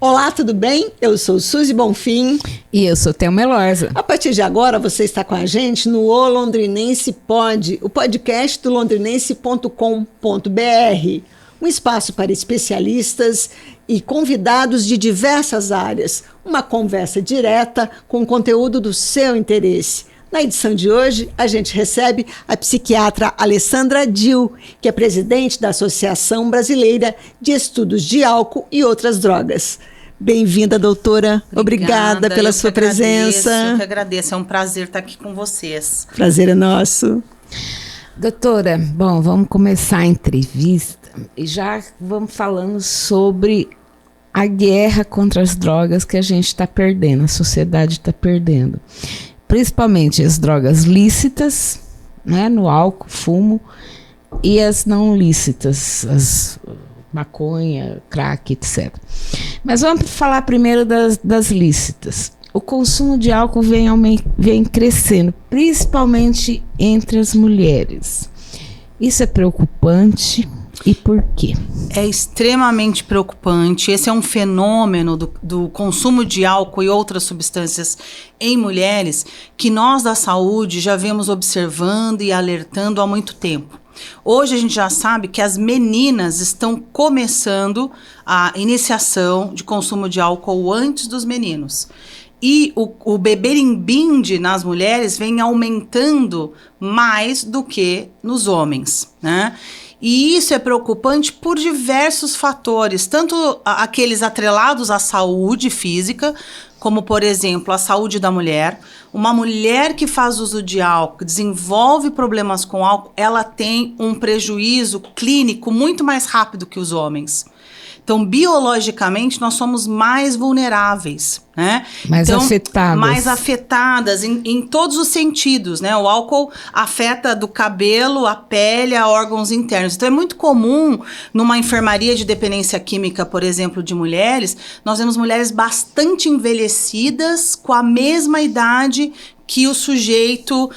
Olá, tudo bem? Eu sou Suzy Bonfim. E eu sou Thelma Elorza. A partir de agora, você está com a gente no O Londrinense Pod, o podcast do londrinense.com.br. Um espaço para especialistas e convidados de diversas áreas. Uma conversa direta com conteúdo do seu interesse. Na edição de hoje, a gente recebe a psiquiatra Alessandra Dil, que é presidente da Associação Brasileira de Estudos de Álcool e Outras Drogas. Bem-vinda, doutora. Obrigada pela sua presença. Eu que agradeço. É um prazer estar aqui com vocês. Prazer é nosso. Doutora, bom, vamos começar a entrevista e já vamos falando sobre a guerra contra as drogas que a gente está perdendo, a sociedade está perdendo. Principalmente as drogas lícitas, né, no álcool, fumo, e as não lícitas, as maconha, crack, etc. Mas vamos falar primeiro das lícitas. O consumo de álcool vem crescendo, principalmente entre as mulheres. Isso é preocupante. E por quê? É extremamente preocupante. Esse é um fenômeno do consumo de álcool e outras substâncias em mulheres que nós da saúde já vemos observando e alertando há muito tempo. Hoje a gente já sabe que as meninas estão começando a iniciação de consumo de álcool antes dos meninos. E o beber em binde nas mulheres vem aumentando mais do que nos homens, né? E isso é preocupante por diversos fatores, tanto aqueles atrelados à saúde física, como, por exemplo, a saúde da mulher. Uma mulher que faz uso de álcool, que desenvolve problemas com álcool, ela tem um prejuízo clínico muito mais rápido que os homens. Então, biologicamente, nós somos mais vulneráveis, né? Mais afetadas. Mais afetadas em todos os sentidos, né? O álcool afeta do cabelo, a pele, a órgãos internos. Então, é muito comum, numa enfermaria de dependência química, por exemplo, de mulheres, nós vemos mulheres bastante envelhecidas, com a mesma idade que o sujeito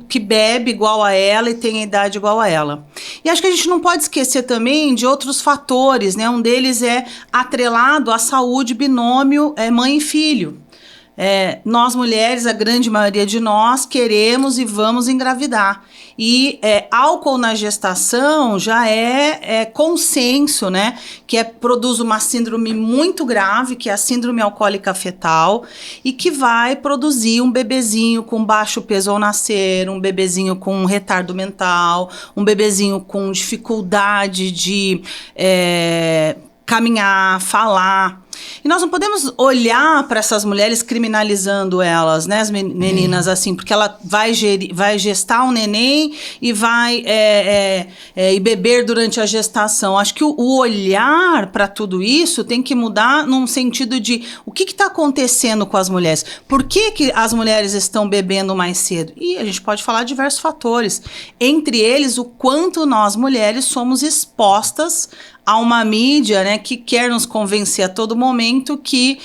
que bebe igual a ela e tem a idade igual a ela. E acho que a gente não pode esquecer também de outros fatores, né? Um deles é atrelado à saúde binômio mãe e filho. Nós mulheres, a grande maioria de nós, queremos e vamos engravidar. E álcool na gestação já é consenso, né? Que produz uma síndrome muito grave, que é a síndrome alcoólica fetal, e que vai produzir um bebezinho com baixo peso ao nascer, um bebezinho com retardo mental, um bebezinho com dificuldade de caminhar, falar. E nós não podemos olhar para essas mulheres criminalizando elas, né, as meninas, assim, porque ela vai gestar um neném e vai e beber durante a gestação. Acho que o olhar para tudo isso tem que mudar num sentido de o que está acontecendo com as mulheres? Por que as mulheres estão bebendo mais cedo? E a gente pode falar de diversos fatores. Entre eles, o quanto nós mulheres somos expostas a uma mídia, né, que quer nos convencer a todo momento que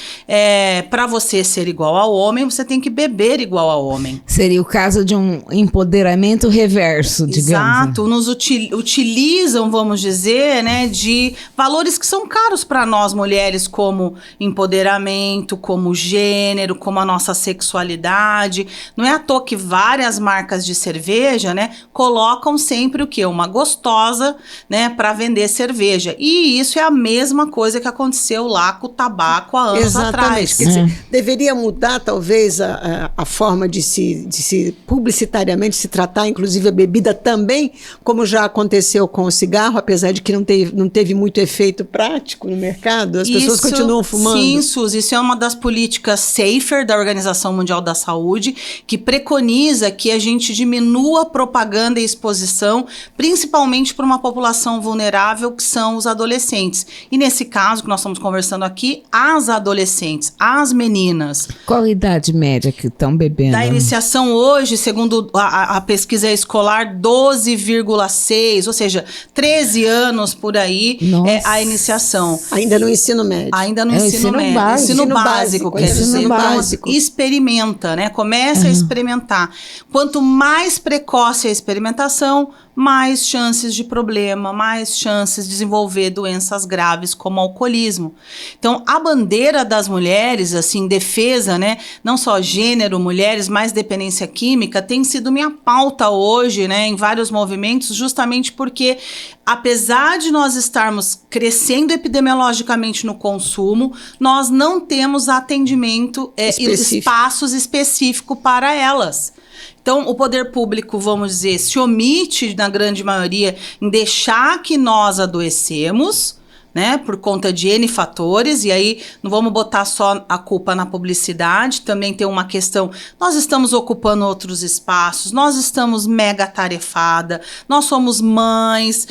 para você ser igual ao homem, você tem que beber igual ao homem. Seria o caso de um empoderamento reverso, digamos. Exato, nos utilizam, vamos dizer, né, de valores que são caros para nós mulheres, como empoderamento, como gênero, como a nossa sexualidade. Não é à toa que várias marcas de cerveja, né, colocam sempre o quê? Uma gostosa, né, para vender cerveja. E isso é a mesma coisa que aconteceu lá com o tabaco há anos atrás. Quer dizer, deveria mudar talvez a forma de se publicitariamente se tratar, inclusive a bebida também, como já aconteceu com o cigarro, apesar de que não teve muito efeito prático no mercado, as pessoas continuam fumando. Sim, Suzy, isso é uma das políticas SAFER da Organização Mundial da Saúde, que preconiza que a gente diminua a propaganda e exposição, principalmente para uma população vulnerável, que são os adolescentes. E nesse caso que nós estamos conversando aqui, as adolescentes, as meninas. Qual a idade média que estão bebendo? Da iniciação hoje, segundo a pesquisa escolar, 12,6, ou seja, 13 anos por aí. Nossa. É a iniciação. Ainda no ensino médio. Ainda no ensino médio. Ensino básico, quer dizer, básico. Experimenta, né? Começa a experimentar. Quanto mais precoce a experimentação, mais chances de problema, mais chances de desenvolver desenvolver doenças graves como alcoolismo. Então, a bandeira das mulheres, assim, defesa, né, não só gênero, mulheres, mas dependência química, tem sido minha pauta hoje, né, em vários movimentos, justamente porque, apesar de nós estarmos crescendo epidemiologicamente no consumo, nós não temos atendimento, espaços específicos para elas. Então, o poder público, vamos dizer, se omite, na grande maioria, em deixar que nós adoecemos, né, por conta de N fatores, e aí não vamos botar só a culpa na publicidade, também tem uma questão, nós estamos ocupando outros espaços, nós estamos mega tarefada, nós somos mães,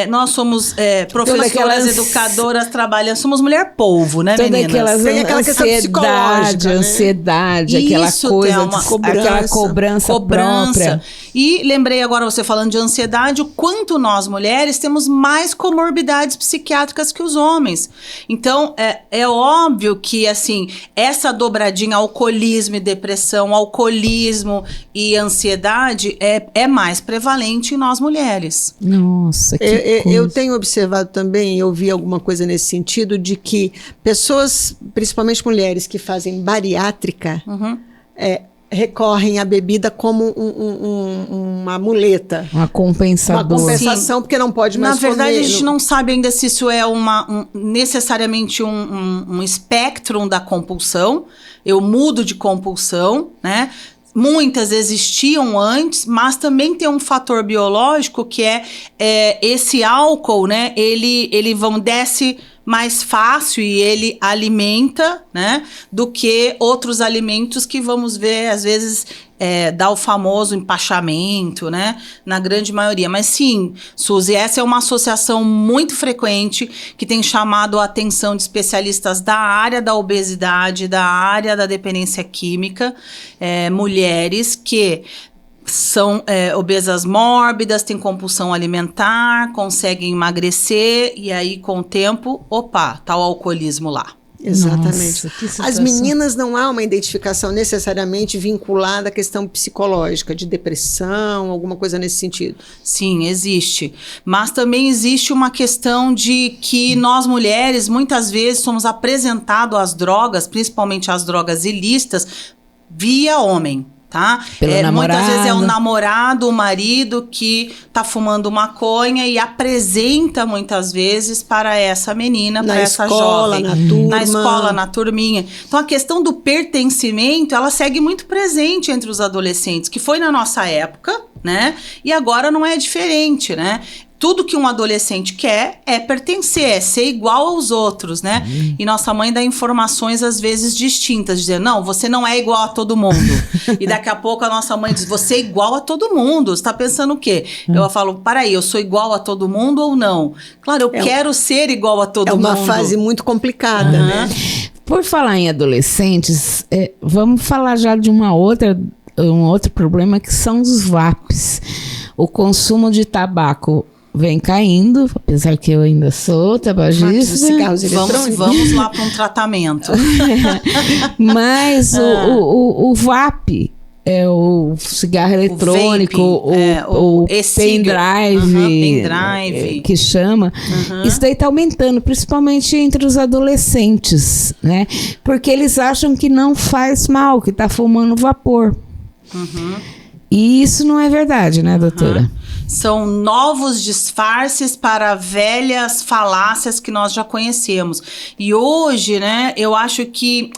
nós somos professoras, educadoras, trabalhando, somos mulher polvo, né, meninas? Tem aquela questão psicológica, né? Ansiedade, aquela coisa, aquela cobrança própria. E lembrei agora, você falando de ansiedade, o quanto nós mulheres temos mais comorbidades psiquiátricas que os homens. Então, é óbvio que, assim, essa dobradinha alcoolismo e depressão, alcoolismo e ansiedade é mais prevalente em nós mulheres. Nossa, que coisa. Eu tenho observado também, eu vi alguma coisa nesse sentido, de que pessoas, principalmente mulheres que fazem bariátrica, recorrem à bebida como uma muleta. Uma compensadora. Uma compensação, porque não pode mais comer. Na verdade, a gente não sabe ainda se isso é necessariamente um espectro da compulsão. Eu mudo de compulsão, né? Muitas existiam antes, mas também tem um fator biológico que é esse álcool, né? Ele desce mais fácil e ele alimenta, né, do que outros alimentos que vamos ver, às vezes, dá o famoso empachamento, né, na grande maioria. Mas sim, Suzy, essa é uma associação muito frequente que tem chamado a atenção de especialistas da área da obesidade, da área da dependência química, mulheres que são obesas mórbidas, têm compulsão alimentar, conseguem emagrecer e aí com o tempo, tá o alcoolismo lá. Exatamente. Nossa, as meninas não há uma identificação necessariamente vinculada à questão psicológica, de depressão, alguma coisa nesse sentido. Sim, existe. Mas também existe uma questão de que nós mulheres muitas vezes somos apresentados às drogas, principalmente às drogas ilícitas, via homem. Tá? Muitas vezes é o namorado, o marido que tá fumando maconha e apresenta muitas vezes para essa menina, para essa jovem. Na escola, na turminha. Então a questão do pertencimento, ela segue muito presente entre os adolescentes, que foi na nossa época, né? E agora não é diferente, né? Tudo que um adolescente quer é pertencer, é ser igual aos outros, né? E nossa mãe dá informações, às vezes, distintas, dizendo, não, você não é igual a todo mundo. E daqui a pouco a nossa mãe diz, você é igual a todo mundo, você tá pensando o quê? Eu falo, peraí, eu sou igual a todo mundo ou não? Claro, eu quero ser igual a todo mundo. É uma fase muito complicada, né? Por falar em adolescentes, vamos falar já de um outro problema, que são os vapes. O consumo de tabaco vem caindo, apesar que eu ainda sou tabagista. Cigarros eletrônicos. Vamos lá para um tratamento. Mas o vape, o cigarro eletrônico, o pendrive, que chama, isso daí está aumentando, principalmente entre os adolescentes, né? Porque eles acham que não faz mal, que está fumando vapor. E isso não é verdade, né, doutora? São novos disfarces para velhas falácias que nós já conhecemos. E hoje, né, eu acho que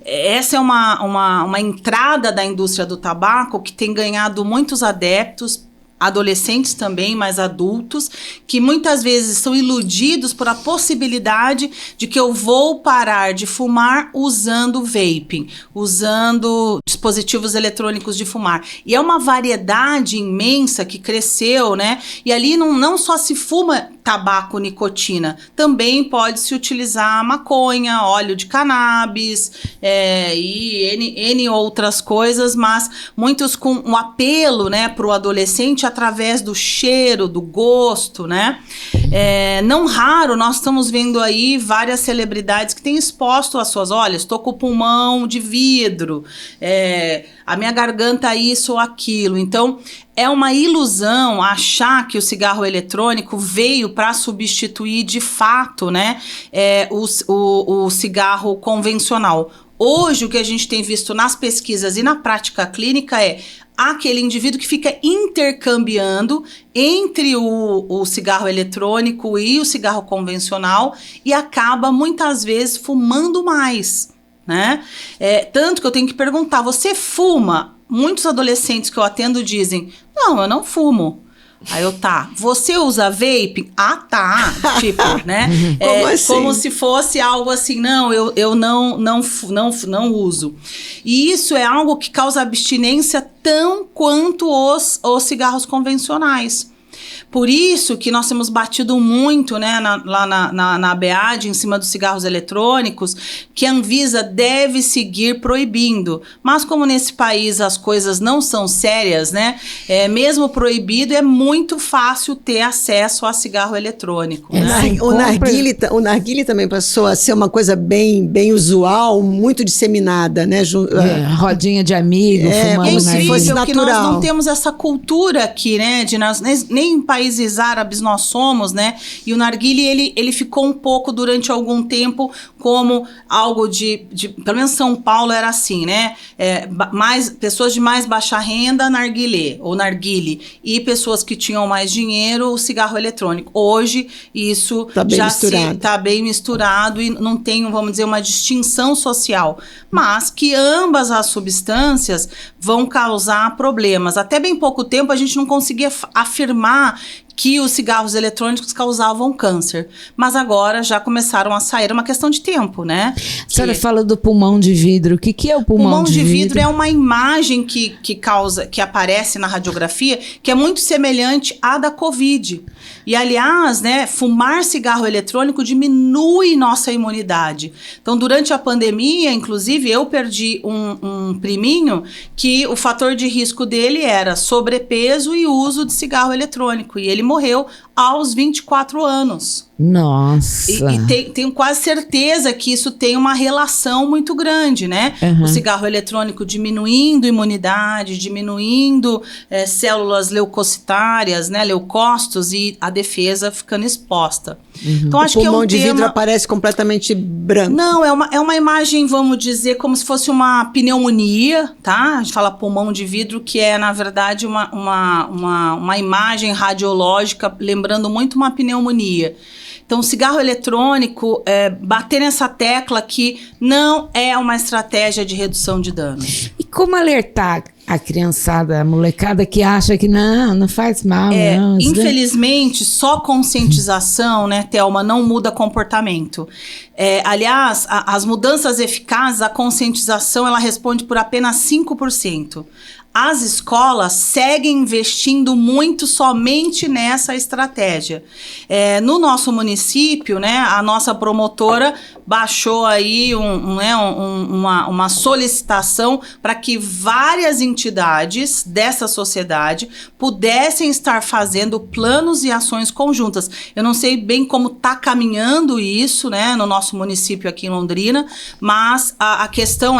essa é uma entrada da indústria do tabaco que tem ganhado muitos adeptos, adolescentes também, mas adultos, que muitas vezes são iludidos por a possibilidade de que eu vou parar de fumar usando vaping, usando dispositivos eletrônicos de fumar. E é uma variedade imensa que cresceu, né? E ali não só se fuma tabaco, nicotina, também pode-se utilizar maconha, óleo de cannabis e N outras coisas, mas muitos com um apelo, né, para o adolescente através do cheiro, do gosto, né? Não raro, nós estamos vendo aí várias celebridades que têm exposto as suas, olha, estou com o pulmão de vidro, a minha garganta isso ou aquilo. Então, é uma ilusão achar que o cigarro eletrônico veio para substituir de fato, né, o cigarro convencional. Hoje, o que a gente tem visto nas pesquisas e na prática clínica é aquele indivíduo que fica intercambiando entre o cigarro eletrônico e o cigarro convencional e acaba, muitas vezes, fumando mais, né? Tanto que eu tenho que perguntar, você fuma? Muitos adolescentes que eu atendo dizem, não, eu não fumo. Aí você usa vape? Ah, tá, tipo, né? Como assim? Como se fosse algo assim, não, eu não uso. E isso é algo que causa abstinência tão quanto os cigarros convencionais. Por isso que nós temos batido muito, né, lá na ABAD, em cima dos cigarros eletrônicos, que a Anvisa deve seguir proibindo. Mas como nesse país as coisas não são sérias, né, mesmo proibido, é muito fácil ter acesso a cigarro eletrônico. Né? O narguilé também passou a ser uma coisa bem usual, muito disseminada, né? Rodinha de amigo, fumando narguilé. É incrível que nós não temos essa cultura aqui, né, de nós, nem em países árabes nós somos, né? E o narguilé, ele ficou um pouco durante algum tempo como algo de pelo menos São Paulo era assim, né? Pessoas de mais baixa renda, narguilé, ou narguilé, e pessoas que tinham mais dinheiro, o cigarro eletrônico. Hoje, isso está bem misturado e não tem, vamos dizer, uma distinção social, mas que ambas as substâncias vão causar problemas. Até bem pouco tempo a gente não conseguia afirmar que os cigarros eletrônicos causavam câncer. Mas agora já começaram a sair, é uma questão de tempo, né? A senhora fala do pulmão de vidro. O que é o pulmão de vidro? Pulmão de vidro é uma imagem que aparece na radiografia, que é muito semelhante à da Covid. E, aliás, né, fumar cigarro eletrônico diminui nossa imunidade. Então, durante a pandemia, inclusive, eu perdi um priminho que o fator de risco dele era sobrepeso e uso de cigarro eletrônico. E ele morreu aos 24 anos. Nossa! E tenho quase certeza que isso tem uma relação muito grande, né? O cigarro eletrônico diminuindo imunidade, diminuindo células leucocitárias, né? Leucócitos, e a defesa ficando exposta. Então, acho que pulmão de vidro aparece completamente branco. Não, é uma imagem, vamos dizer, como se fosse uma pneumonia, tá? A gente fala pulmão de vidro, que é, na verdade, uma imagem radiológica, lembrando muito uma pneumonia. Então, o cigarro eletrônico, bater nessa tecla que não é uma estratégia de redução de danos. E como alertar a criançada, a molecada que acha que não faz mal? Não, infelizmente, só conscientização, né, Thelma, não muda comportamento. Aliás, as mudanças eficazes, a conscientização, ela responde por apenas 5%. As escolas seguem investindo muito somente nessa estratégia. No nosso município, né, a nossa promotora baixou aí uma solicitação para que várias entidades dessa sociedade pudessem estar fazendo planos e ações conjuntas. Eu não sei bem como está caminhando isso, né, no nosso município aqui em Londrina, mas a questão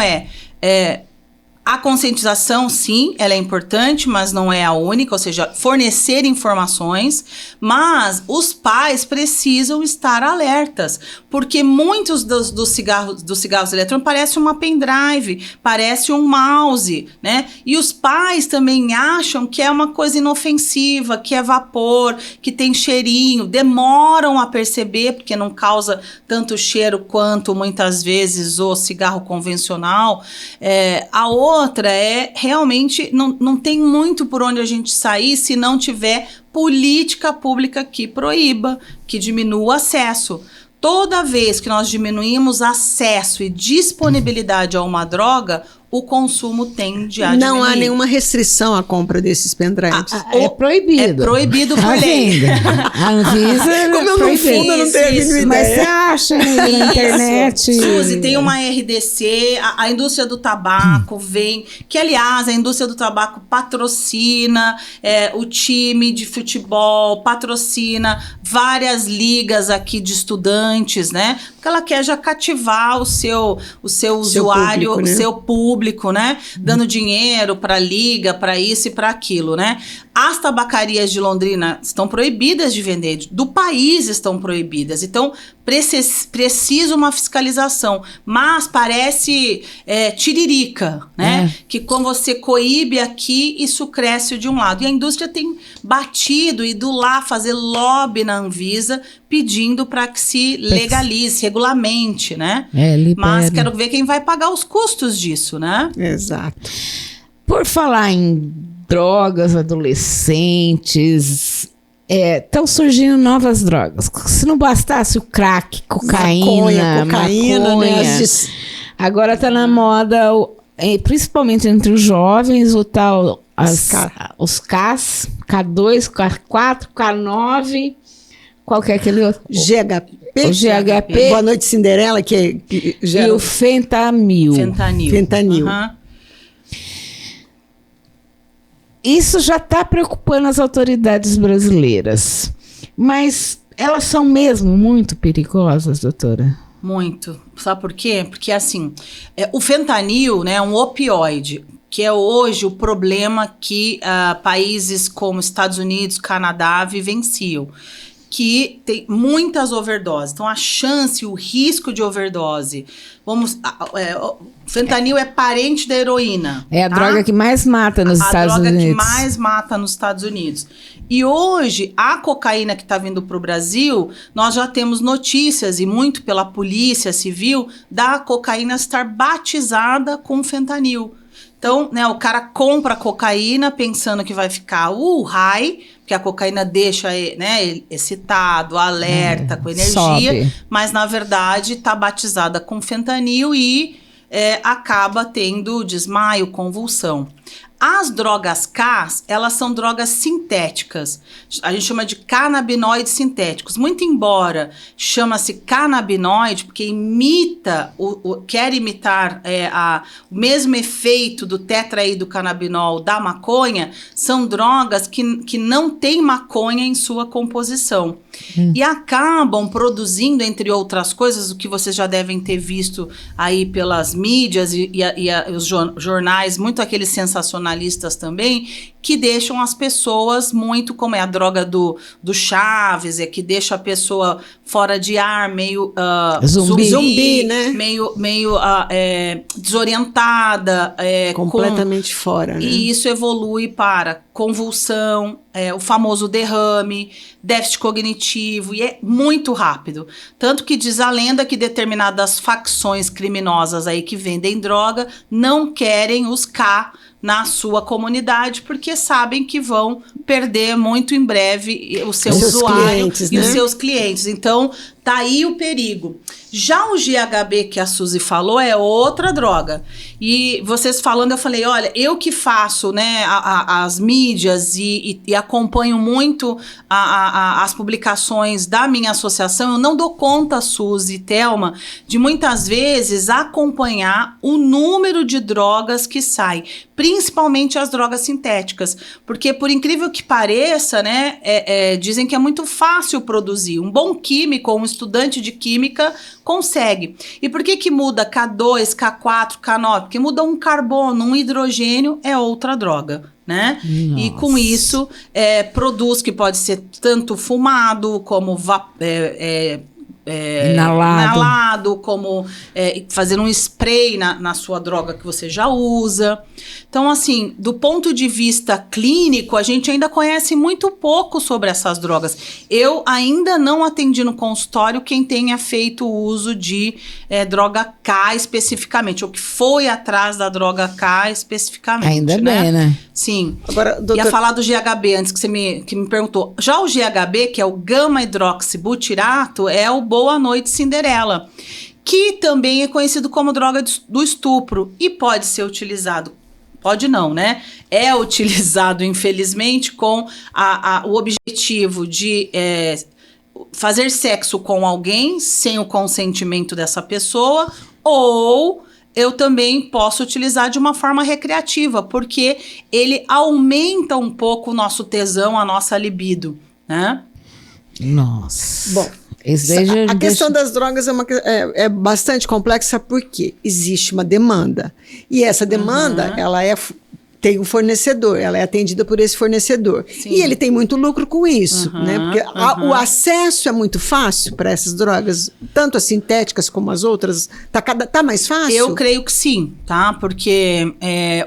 a conscientização, sim, ela é importante, mas não é a única, ou seja, fornecer informações, mas os pais precisam estar alertas, porque muitos dos cigarros eletrônicos parecem uma pendrive, parece um mouse, né? E os pais também acham que é uma coisa inofensiva, que é vapor, que tem cheirinho, demoram a perceber, porque não causa tanto cheiro quanto, muitas vezes, o cigarro convencional. A outra realmente não tem muito por onde a gente sair se não tiver política pública que proíba, que diminua o acesso. Toda vez que nós diminuímos acesso e disponibilidade a uma droga, o consumo tende a diminuir. Não há nenhuma restrição à compra desses pendrives. É proibido. É proibido por lei. A Anvisa como eu não fumo, eu não tenho a mínima ideia. Mas você acha aí na internet... Suzy, tem uma RDC, a indústria do tabaco vem... Que, aliás, a indústria do tabaco patrocina o time de futebol, patrocina várias ligas aqui de estudantes, né? Porque ela quer já cativar o seu usuário, público, né? o seu público, né? Dando dinheiro para liga, para isso e para aquilo, né? As tabacarias de Londrina estão proibidas de vender, do país estão proibidas. Então, precisa uma fiscalização. Mas parece tiririca, né? Que quando você coíbe aqui, isso cresce de um lado. E a indústria tem batido, ido lá fazer lobby na Anvisa, pedindo para que se legalize, regulamente, né? Mas quero ver quem vai pagar os custos disso, né? Exato. Por falar em drogas, adolescentes, estão surgindo novas drogas. Se não bastasse o crack, cocaína, maconha, né? Agora está na moda, principalmente entre os jovens, o tal, os Ks, K2, K4, K9, qual que é aquele outro? GHP. O GHP. Boa Noite Cinderela, que gera... E o fentanil. Fentanil. Isso já está preocupando as autoridades brasileiras. Mas elas são mesmo muito perigosas, doutora? Muito. Sabe por quê? Porque, assim, o fentanil, né, é um opioide, que é hoje o problema que países como Estados Unidos, Canadá vivenciam, que tem muitas overdoses. Então, a chance, o risco de overdose... fentanil é parente da heroína. É a droga que mais mata nos Estados Unidos. A droga que mais mata nos Estados Unidos. E hoje, a cocaína que está vindo para o Brasil, nós já temos notícias, e muito pela polícia civil, da cocaína estar batizada com fentanil. Então, né, o cara compra cocaína pensando que vai ficar high, porque a cocaína deixa, né, excitado, alerta, com energia, sobe. Mas na verdade está batizada com fentanil e acaba tendo desmaio, convulsão. As drogas K, elas são drogas sintéticas. A gente chama de canabinoides sintéticos. Muito embora chama-se canabinoide, porque quer imitar o mesmo efeito do tetraidrocannabinol da maconha, são drogas que não têm maconha em sua composição. E acabam produzindo, entre outras coisas, o que vocês já devem ter visto aí pelas mídias e os jornais, muito aqueles sensacionalistas também, que deixam as pessoas muito, como é a droga do Chaves, que deixa a pessoa fora de ar, meio zumbi, né? meio desorientada. Completamente fora, né? E isso evolui para convulsão, o famoso derrame, déficit cognitivo, e é muito rápido. Tanto que diz a lenda que determinadas facções criminosas aí que vendem droga não querem os K na sua comunidade, porque sabem que vão perder muito em breve o seu usuário e os seus clientes. Então, tá aí o perigo. Já o GHB que a Suzy falou é outra droga. E vocês falando, eu falei, olha, eu que faço, né, as mídias e acompanho muito as publicações da minha associação, eu não dou conta, Suzy e Thelma, de muitas vezes acompanhar o número de drogas que sai, principalmente as drogas sintéticas. Porque, por incrível que pareça, né, dizem que é muito fácil produzir. Um bom químico, um estudante de química consegue. E por que muda K2, K4, K9? Porque muda um carbono, um hidrogênio, é outra droga, né? Nossa. E com isso, produz, que pode ser tanto fumado como inalado, como fazer um spray na sua droga que você já usa. Então, assim, do ponto de vista clínico, a gente ainda conhece muito pouco sobre essas drogas. Eu ainda não atendi no consultório quem tenha feito uso de droga K especificamente, ou que foi atrás da droga K especificamente. Ainda bem, né? Sim. Agora, doutor... Ia falar do GHB antes que me perguntou. Já o GHB, que é o gama-hidroxibutirato, é o Boa Noite Cinderela, que também é conhecido como droga do estupro e pode ser utilizado, pode não, né? É utilizado, infelizmente, com o objetivo de fazer sexo com alguém sem o consentimento dessa pessoa, ou eu também posso utilizar de uma forma recreativa, porque ele aumenta um pouco o nosso tesão, a nossa libido, né? Nossa. Bom, a questão das drogas é bastante complexa porque existe uma demanda. E essa demanda, ela tem um fornecedor, ela é atendida por esse fornecedor. Sim. E ele tem muito lucro com isso, né? Porque o acesso é muito fácil para essas drogas, tanto as sintéticas como as outras. Tá mais fácil? Eu creio que sim, tá? Porque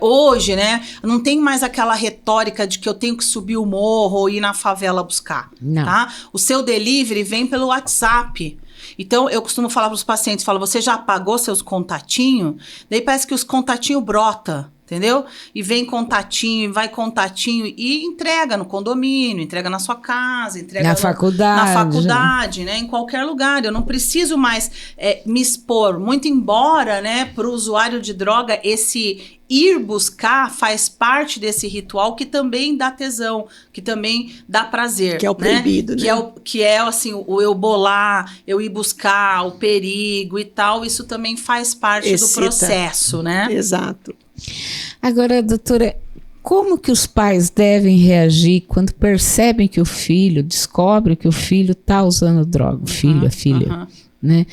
hoje, né, não tem mais aquela retórica de que eu tenho que subir o morro ou ir na favela buscar, tá? O seu delivery vem pelo WhatsApp. Então, eu costumo falar para os pacientes, você já apagou seus contatinhos? Daí parece que os contatinhos brota. Entendeu? E vem contatinho, vai contatinho e entrega no condomínio, entrega na sua casa, entrega na faculdade, né? Em qualquer lugar. Eu não preciso mais me expor. Muito embora, né, para o usuário de droga, esse ir buscar faz parte desse ritual que também dá tesão, que também dá prazer. Que é o proibido, né? Que é assim, o eu bolar, eu ir buscar, o perigo e tal, isso também faz parte do processo, né? Exato. Agora, doutora, como que os pais devem reagir quando percebem que o filho, descobre que o filho está usando droga, o filho, a filha, né?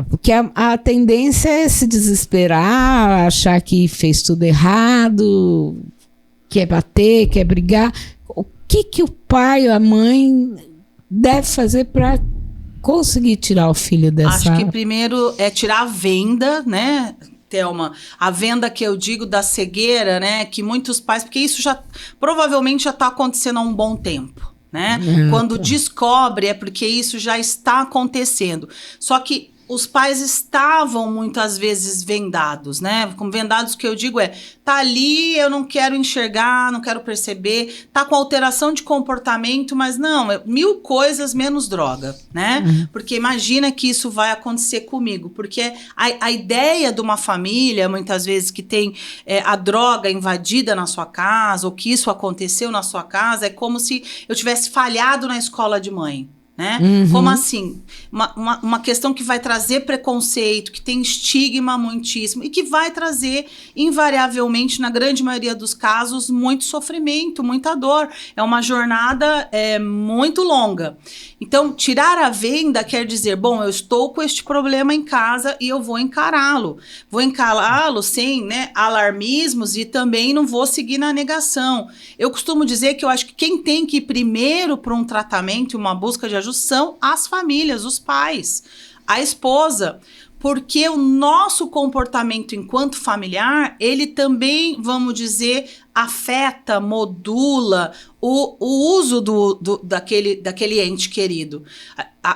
Porque a tendência é se desesperar, achar que fez tudo errado, quer bater, quer brigar. O que o pai ou a mãe deve fazer para conseguir tirar o filho dessa... Acho que primeiro é tirar a venda, né, Thelma? A venda que eu digo da cegueira, né, que muitos pais... Porque isso provavelmente já está acontecendo há um bom tempo, né? Quando descobre é porque isso já está acontecendo. Só que os pais estavam muitas vezes vendados, né? Com vendados que eu digo tá ali, eu não quero enxergar, não quero perceber, tá com alteração de comportamento, mas não, 1000 coisas menos droga, né? Porque imagina que isso vai acontecer comigo, porque a ideia de uma família, muitas vezes, que tem a droga invadida na sua casa, ou que isso aconteceu na sua casa, é como se eu tivesse falhado na escola de mãe. Né? Como assim? Uma questão que vai trazer preconceito, que tem estigma muitíssimo e que vai trazer, invariavelmente, na grande maioria dos casos, muito sofrimento, muita dor. É uma jornada muito longa. Então, tirar a venda quer dizer, bom, eu estou com este problema em casa e eu vou encará-lo. Vou encará-lo sem, né, alarmismos e também não vou seguir na negação. Eu costumo dizer que eu acho que quem tem que ir primeiro para um tratamento e uma busca de ajuda são as famílias, os pais, a esposa, porque o nosso comportamento enquanto familiar, ele também, vamos dizer, afeta, modula o uso daquele ente querido.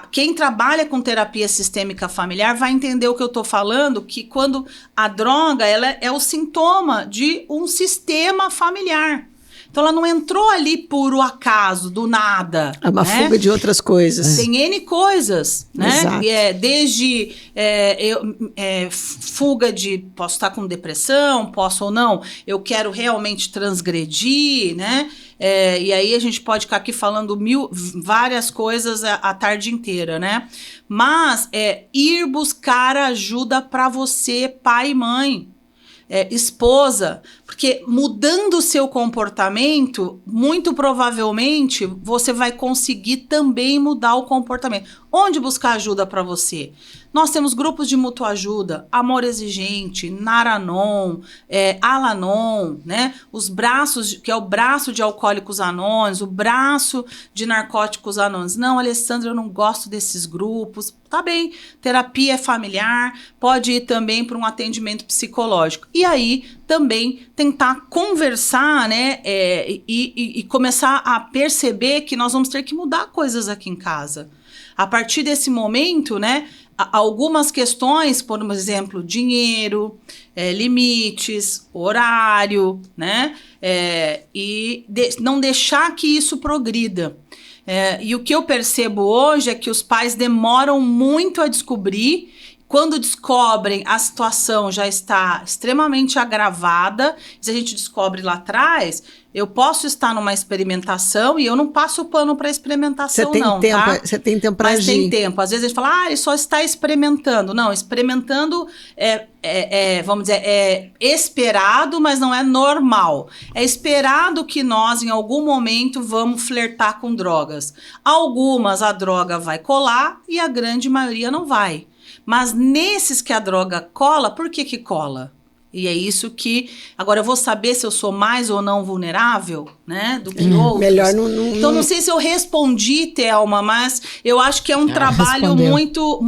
Quem trabalha com terapia sistêmica familiar vai entender o que eu estou falando, que quando a droga ela é o sintoma de um sistema familiar. Então, ela não entrou ali por o acaso, do nada. É uma fuga de outras coisas. Tem N coisas, né? Exato. Desde fuga de posso estar com depressão, posso ou não, eu quero realmente transgredir, né? E aí a gente pode ficar aqui falando várias coisas a tarde inteira, né? Mas ir buscar ajuda para você, pai e mãe. Esposa, porque mudando o seu comportamento, muito provavelmente você vai conseguir também mudar o comportamento. Onde buscar ajuda para você? Nós temos grupos de mutua ajuda, Amor Exigente, Naranon, Alanon, né? Os braços, que é o braço de Alcoólicos Anônimos, o braço de Narcóticos Anônimos. Não, Alessandra, eu não gosto desses grupos. Tá bem, terapia familiar, pode ir também para um atendimento psicológico. E aí, também tentar conversar, né? E começar a perceber que nós vamos ter que mudar coisas aqui em casa. A partir desse momento, né? Algumas questões, por exemplo, dinheiro, limites, horário, né? E não deixar que isso progrida. E o que eu percebo hoje é que os pais demoram muito a descobrir Quando descobrem, a situação já está extremamente agravada. Se a gente descobre lá atrás, eu posso estar numa experimentação e eu não passo o pano para experimentação, tá? Você tem tempo para agir. Mas tem tempo. Às vezes a gente fala, ele só está experimentando. Não, experimentando vamos dizer, é esperado, mas não é normal. É esperado que nós, em algum momento, vamos flertar com drogas. Algumas a droga vai colar e a grande maioria não vai. Mas nesses que a droga cola, por que cola? E é isso que... Agora, eu vou saber se eu sou mais ou não vulnerável, né? Do que outros. Melhor não... Então, não sei se eu respondi, Thelma, mas eu acho que é um trabalho muito...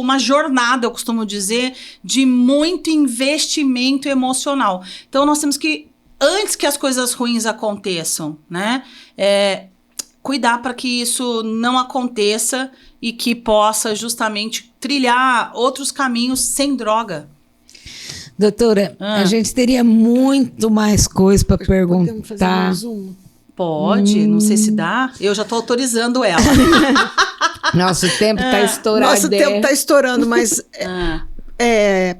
Uma jornada, eu costumo dizer, de muito investimento emocional. Então, nós temos que, antes que as coisas ruins aconteçam, né? Cuidar para que isso não aconteça e que possa justamente trilhar outros caminhos sem droga. Doutora, a gente teria muito mais coisa para perguntar. Podemos fazer mais um? Pode, não sei se dá. Eu já estou autorizando ela. Nosso tempo está estourado. Nosso tempo está estourando, mas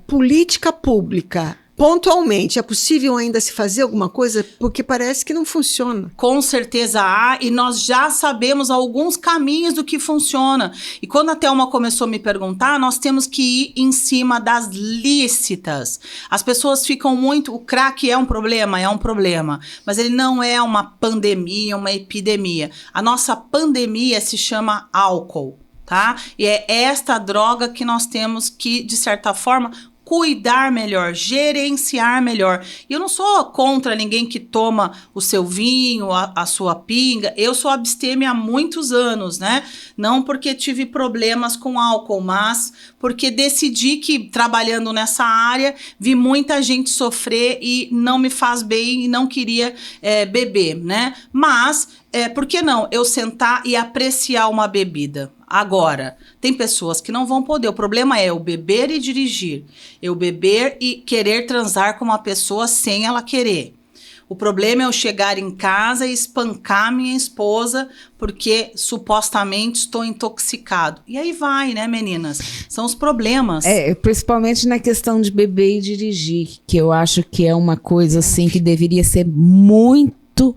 política pública... Pontualmente, é possível ainda se fazer alguma coisa? Porque parece que não funciona. Com certeza há, e nós já sabemos alguns caminhos do que funciona. E quando a Thelma começou a me perguntar, nós temos que ir em cima das lícitas. As pessoas ficam muito... O crack é um problema, mas ele não é uma pandemia, uma epidemia. A nossa pandemia se chama álcool, tá? E é esta droga que nós temos que, de certa forma... cuidar melhor, gerenciar melhor. E eu não sou contra ninguém que toma o seu vinho, a sua pinga. Eu sou abstêmia há muitos anos, né? Não porque tive problemas com álcool, mas porque decidi que, trabalhando nessa área, vi muita gente sofrer e não me faz bem e não queria beber, né? Mas, por que não eu sentar e apreciar uma bebida? Agora, tem pessoas que não vão poder. O problema é eu beber e dirigir. Eu beber e querer transar com uma pessoa sem ela querer. O problema é eu chegar em casa e espancar minha esposa porque supostamente estou intoxicado. E aí vai, né, meninas? São os problemas. Principalmente na questão de beber e dirigir, que eu acho que é uma coisa assim que deveria ser muito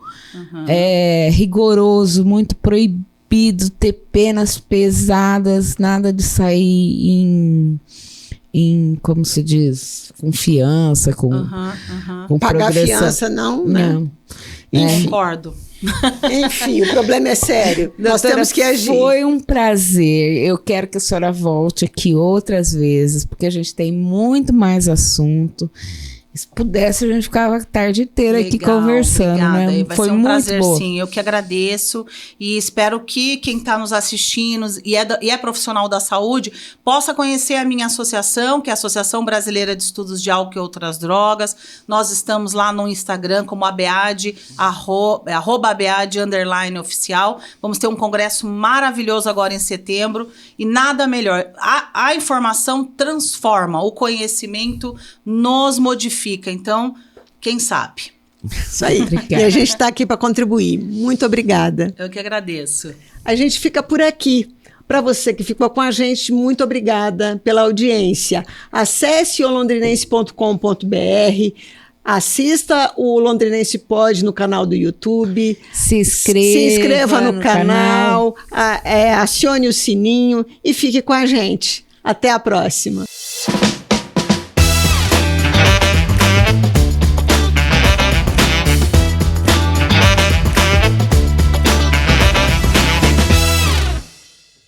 rigoroso, muito proibido. Ter penas pesadas, nada de sair em como se diz, confiança, com pagar fiança, não, né? Não. Concordo. Enfim, o problema é sério. Nós temos que agir. Foi um prazer. Eu quero que a senhora volte aqui outras vezes, porque a gente tem muito mais assunto. Se pudesse, a gente ficava a tarde inteira aqui conversando, obrigada. né? Vai Foi ser um muito prazer, bom. sim. Eu que agradeço e espero que quem está nos assistindo e é profissional da saúde possa conhecer a minha associação, que é a Associação Brasileira de Estudos de Álcool e Outras Drogas. Nós estamos lá no Instagram como ABEAD, @ABEAD_oficial. Vamos ter um congresso maravilhoso agora em setembro e nada melhor. A informação transforma, o conhecimento nos modifica. Então, quem sabe? Isso aí. E a gente está aqui para contribuir. Muito obrigada. Eu que agradeço. A gente fica por aqui. Para você que ficou com a gente, muito obrigada pela audiência. Acesse o londrinense.com.br, assista o Londrinense Pod no canal do YouTube. Se inscreva no canal. Acione o sininho e fique com a gente. Até a próxima.